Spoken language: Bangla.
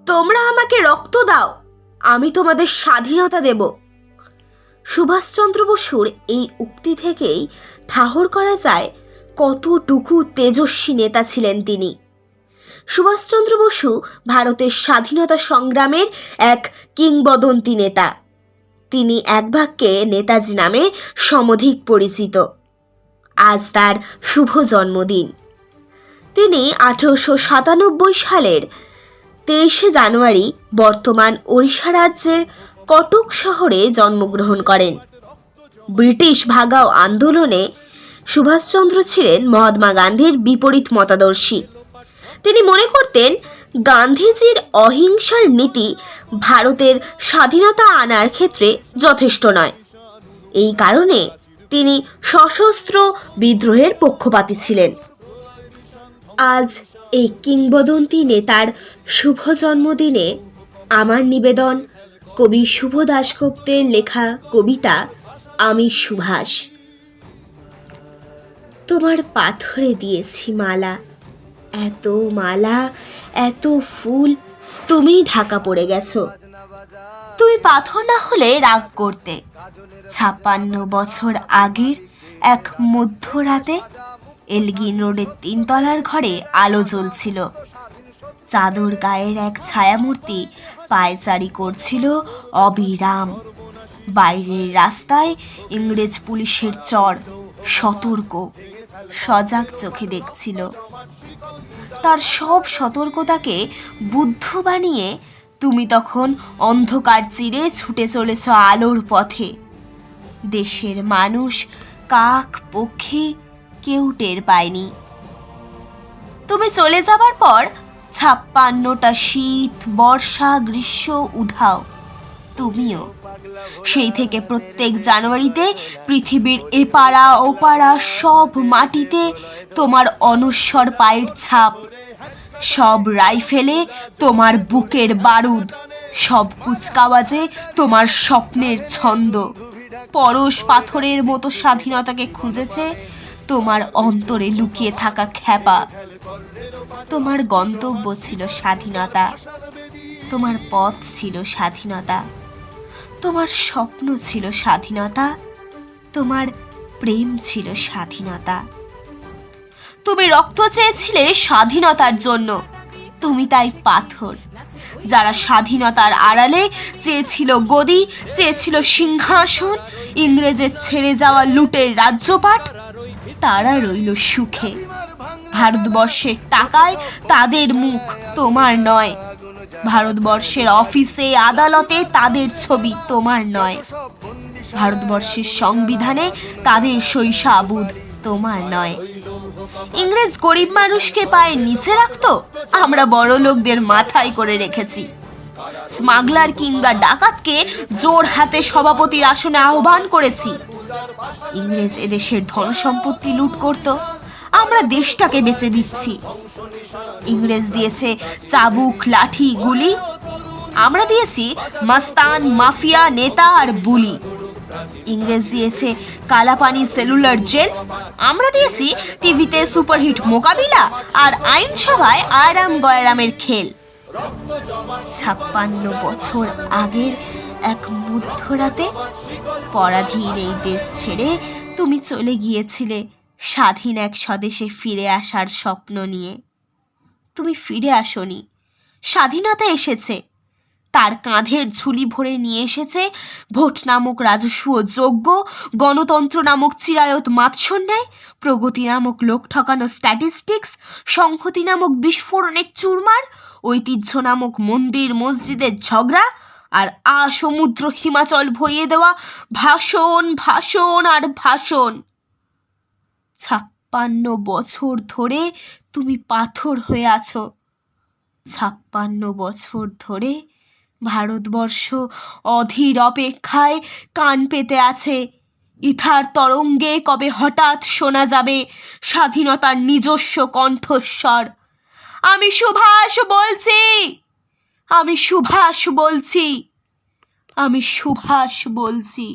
তোমরা আমাকে রক্ত দাও, আমি তোমাদের স্বাধীনতা দেব। সুভাষচন্দ্র বসুর এই উক্তি থেকেই ঠাহর করা যায় কতটুকু তেজস্বী নেতা ছিলেন তিনি। সুভাষচন্দ্র বসু ভারতের স্বাধীনতা সংগ্রামের এক কিংবদন্তি নেতা। তিনি এক বাক্যে নেতাজি নামে সমধিক পরিচিত। আজ তার শুভ জন্মদিন। তিনি 1897 সালের 23শে জানুয়ারি বর্তমান ওড়িশা রাজ্যের কটক শহরে জন্মগ্রহণ করেন। ব্রিটিশ ভাগাও আন্দোলনে সুভাষচন্দ্র ছিলেন মহাত্মা গান্ধীর বিপরীত মতাদর্শী। তিনি মনে করতেন গান্ধীজির অহিংসার নীতি ভারতের স্বাধীনতা আনার ক্ষেত্রে যথেষ্ট নয়। এই কারণে তিনি সশস্ত্র বিদ্রোহের পক্ষপাতী ছিলেন। আজ এই কিংবদন্তি নেতার শুভ জন্মদিনে আমার নিবেদন কবি শুভ দাশগুপ্তের লেখা কবিতা আমি সুভাষ। তোমার পাথরে দিয়েছি মালা, এত মালা এত ফুল, তুমি ঢাকা পড়ে গেছো। তুমি পাথর না হলে রাগ করতে। 56 বছর আগের এক মধ্যরাতে এলগিন রোডের 3 তলার ঘরে আলো জ্বলছিল। চাদর গায়ের এক ছায়ামূর্তি পায়চারি করছিল অবিরাম। বাইরের রাস্তায় ইংরেজ পুলিশের চর সতর্ক, সজাগ চোখে দেখছিল। তার সব সতর্কতাকে বুদ্ধ বানিয়ে তুমি তখন অন্ধকার চিরে ছুটে চলেছ আলোর পথে। দেশের মানুষ, কাক পক্ষী কেউ টের পায়নি। তুমি চলে যাবার পর 56টা শীত, বর্ষা, গ্রীষ্ম উধাও। তুমিও সেই থেকে প্রত্যেক জানুয়ারিতে পৃথিবীর এপাড়া ওপাড়া সব মাটিতে তোমার অনশ্বর পায়ের ছাপ, সব রাইফেলে তোমার বুকের বারুদ, সব কুচকাওয়াজে তোমার স্বপ্নের ছন্দ। পরশ পাথরের মতো স্বাধীনতাকে খুঁজেছে তোমার অন্তরে লুকিয়ে থাকা খ্যাপা। তোমার গন্তব্য ছিল স্বাধীনতা, তোমার পথ ছিল স্বাধীনতা, তোমার স্বপ্ন ছিল স্বাধীনতা, তোমার প্রেম ছিল স্বাধীনতা। তুমি রক্ত চেয়েছিলে স্বাধীনতার জন্য, তুমি তাই পাথর। যারা স্বাধীনতার আড়ালে চেয়েছিল গদি, চেয়েছিল সিংহাসন, ইংরেজের ছেড়ে যাওয়া লুটের রাজ্যপাট, তারা রইল সুখে। ভারতবর্ষের টাকায় তাদের মুখ, তোমার নয়। ভারতবর্ষের অফিসে আদালতে তাদের ছবি, তোমার নয়। ভারতবর্ষের সংবিধানে তাদের শৈশাবুদ, তোমার নয়। ইংরেজ গরিব মানুষকে পায়ের নিচে রাখতো, আমরা বড় লোকদের মাথায় করে রেখেছি। স্মাগলার কিংবা ডাকাতকে জোর হাতে সভাপতির আসনে আহ্বান করেছি। ইংরেজ এদেশের ধন সম্পত্তি লুট করত, আমরা দেশটাকে বেচে দিচ্ছি। ইংরেজ দিয়েছে চাবুক, লাঠি, গুলি, আমরা দিয়েছি মাস্তান, মাফিয়া, নেতা আর বুলি। ইংরেজ দিয়েছে কালাপানি, সেলুলার জেল, আমরা দিয়েছি টিভিতে সুপারহিট মোকাবিলা আর আইনসভায় আরাম গয়রামের খেল। 56 বছর আগের এক মধ্যরাতে পরাধীন এই দেশ ছেড়ে তুমি চলে গিয়েছিলে স্বাধীন এক স্বদেশে ফিরে আসার স্বপ্ন নিয়ে। তুমি ফিরে আসনি, স্বাধীনতা এসেছে। তার কাঁধের ঝুলি ভরে নিয়ে এসেছে ভোট নামক রাজস্ব যোগ্য, গণতন্ত্র নামক চিরায়ত মাৎসন্যায়, প্রগতি নামক লোক ঠকানো স্ট্যাটিস্টিক্স, সংহতি নামক বিস্ফোরণের চুরমার, ঐতিহ্য নামক মন্দির মসজিদের ঝগড়া, আর সমুদ্র হিমাচল ভরিয়ে দেওয়া ভাষণ, ভাষণ আর ভাষণ। 56 বছর ধরে তুমি পাথর হয়ে আছো। 56 বছর ধরে ভারতবর্ষ অধীর অপেক্ষায় কান পেতে আছে। ইথার তরঙ্গে কবে হঠাৎ শোনা যাবে স্বাধীনতার নিজস্ব কণ্ঠস্বর। আমি সুভাষ বলছি, আমি সুভাষ বলছি, আমি সুভাষ বলছি।